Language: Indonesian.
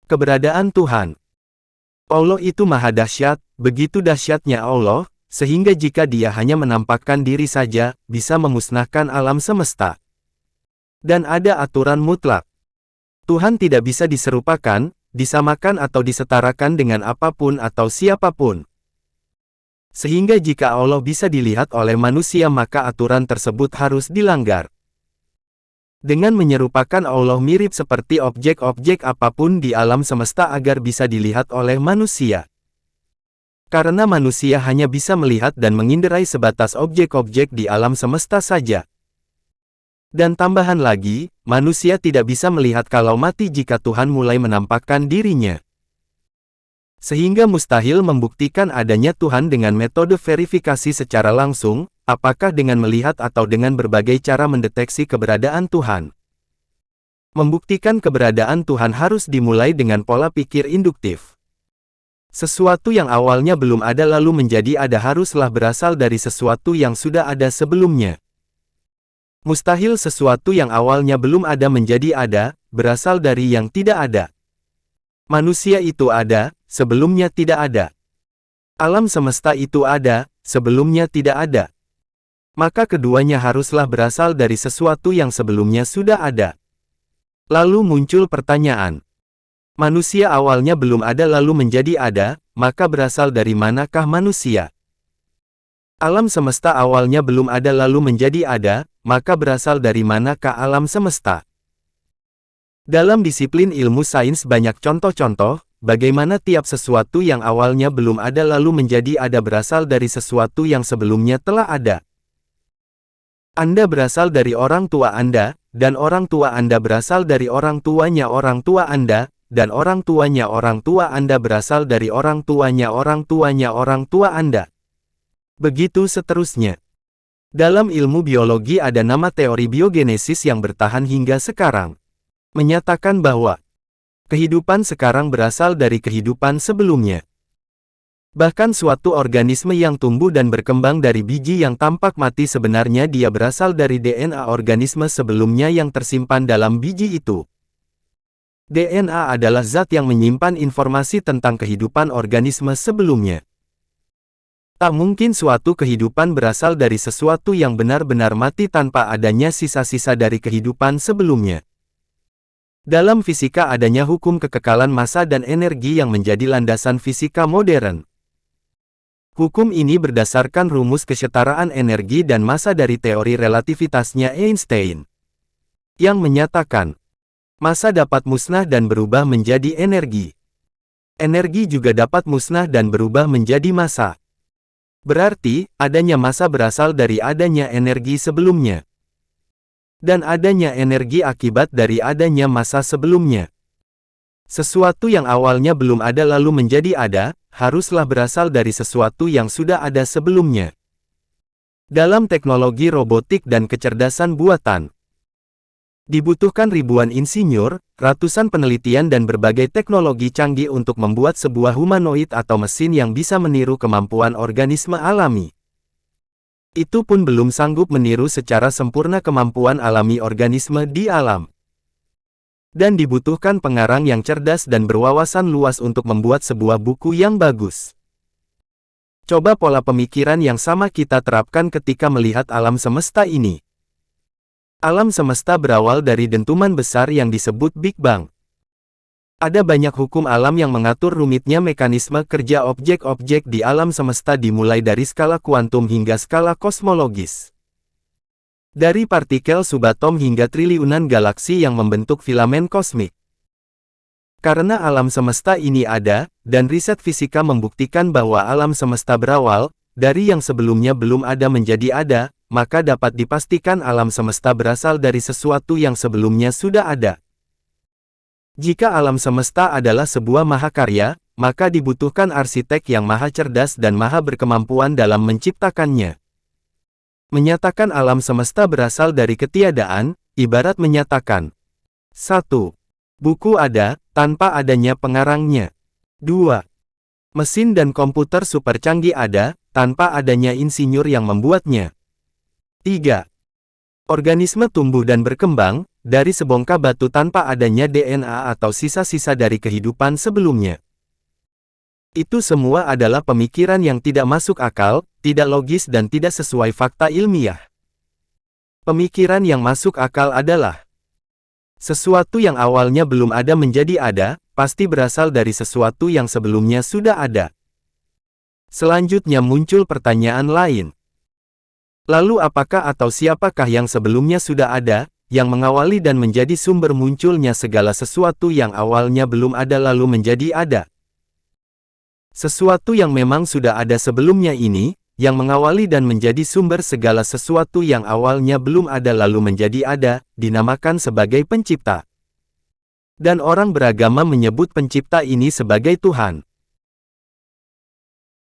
Keberadaan Tuhan. Allah itu maha dahsyat, begitu dahsyatnya Allah, sehingga jika Dia hanya menampakkan diri saja, bisa memusnahkan alam semesta. Dan ada aturan mutlak. Tuhan tidak bisa diserupakan, disamakan atau disetarakan dengan apapun atau siapapun. Sehingga jika Allah bisa dilihat oleh manusia maka aturan tersebut harus dilanggar. Dengan menyerupakan Allah mirip seperti objek-objek apapun di alam semesta agar bisa dilihat oleh manusia. Karena manusia hanya bisa melihat dan menginderai sebatas objek-objek di alam semesta saja. Dan tambahan lagi, manusia tidak bisa melihat kalau mati jika Tuhan mulai menampakkan dirinya. Sehingga mustahil membuktikan adanya Tuhan dengan metode verifikasi secara langsung, apakah dengan melihat atau dengan berbagai cara mendeteksi keberadaan Tuhan. Membuktikan keberadaan Tuhan harus dimulai dengan pola pikir induktif. Sesuatu yang awalnya belum ada lalu menjadi ada haruslah berasal dari sesuatu yang sudah ada sebelumnya. Mustahil sesuatu yang awalnya belum ada menjadi ada, berasal dari yang tidak ada. Manusia itu ada, sebelumnya tidak ada. Alam semesta itu ada, sebelumnya tidak ada. Maka keduanya haruslah berasal dari sesuatu yang sebelumnya sudah ada. Lalu muncul pertanyaan. Manusia awalnya belum ada lalu menjadi ada, maka berasal dari manakah manusia? Alam semesta awalnya belum ada lalu menjadi ada, maka berasal dari manakah alam semesta? Dalam disiplin ilmu sains banyak contoh-contoh, bagaimana tiap sesuatu yang awalnya belum ada lalu menjadi ada berasal dari sesuatu yang sebelumnya telah ada. Anda berasal dari orang tua Anda, dan orang tua Anda berasal dari orang tuanya orang tua Anda, dan orang tuanya orang tua Anda berasal dari orang tuanya orang tuanya orang tua Anda. Begitu seterusnya. Dalam ilmu biologi ada nama teori biogenesis yang bertahan hingga sekarang. Menyatakan bahwa kehidupan sekarang berasal dari kehidupan sebelumnya. Bahkan suatu organisme yang tumbuh dan berkembang dari biji yang tampak mati sebenarnya dia berasal dari DNA organisme sebelumnya yang tersimpan dalam biji itu. DNA adalah zat yang menyimpan informasi tentang kehidupan organisme sebelumnya. Tak mungkin suatu kehidupan berasal dari sesuatu yang benar-benar mati tanpa adanya sisa-sisa dari kehidupan sebelumnya. Dalam fisika adanya hukum kekekalan massa dan energi yang menjadi landasan fisika modern. Hukum ini berdasarkan rumus kesetaraan energi dan massa dari teori relativitasnya Einstein, yang menyatakan, massa dapat musnah dan berubah menjadi energi. Energi juga dapat musnah dan berubah menjadi massa. Berarti, adanya massa berasal dari adanya energi sebelumnya. Dan adanya energi akibat dari adanya massa sebelumnya. Sesuatu yang awalnya belum ada lalu menjadi ada, haruslah berasal dari sesuatu yang sudah ada sebelumnya. Dalam teknologi robotik dan kecerdasan buatan, dibutuhkan ribuan insinyur, ratusan penelitian dan berbagai teknologi canggih untuk membuat sebuah humanoid atau mesin yang bisa meniru kemampuan organisme alami. Itu pun belum sanggup meniru secara sempurna kemampuan alami organisme di alam. Dan dibutuhkan pengarang yang cerdas dan berwawasan luas untuk membuat sebuah buku yang bagus. Coba pola pemikiran yang sama kita terapkan ketika melihat alam semesta ini. Alam semesta berawal dari dentuman besar yang disebut Big Bang. Ada banyak hukum alam yang mengatur rumitnya mekanisme kerja objek-objek di alam semesta dimulai dari skala kuantum hingga skala kosmologis. Dari partikel subatom hingga triliunan galaksi yang membentuk filamen kosmik. Karena alam semesta ini ada, dan riset fisika membuktikan bahwa alam semesta berawal, dari yang sebelumnya belum ada menjadi ada, maka dapat dipastikan alam semesta berasal dari sesuatu yang sebelumnya sudah ada. Jika alam semesta adalah sebuah mahakarya, maka dibutuhkan arsitek yang maha cerdas dan maha berkemampuan dalam menciptakannya. Menyatakan alam semesta berasal dari ketiadaan, ibarat menyatakan 1. Buku ada, tanpa adanya pengarangnya. 2. Mesin dan komputer super canggih ada, tanpa adanya insinyur yang membuatnya. 3. Organisme tumbuh dan berkembang dari sebongkah batu tanpa adanya DNA atau sisa-sisa dari kehidupan sebelumnya. Itu semua adalah pemikiran yang tidak masuk akal, tidak logis dan tidak sesuai fakta ilmiah. Pemikiran yang masuk akal adalah sesuatu yang awalnya belum ada menjadi ada, pasti berasal dari sesuatu yang sebelumnya sudah ada. Selanjutnya muncul pertanyaan lain. Lalu apakah atau siapakah yang sebelumnya sudah ada, yang mengawali dan menjadi sumber munculnya segala sesuatu yang awalnya belum ada lalu menjadi ada? Sesuatu yang memang sudah ada sebelumnya ini, yang mengawali dan menjadi sumber segala sesuatu yang awalnya belum ada lalu menjadi ada, dinamakan sebagai pencipta. Dan orang beragama menyebut pencipta ini sebagai Tuhan.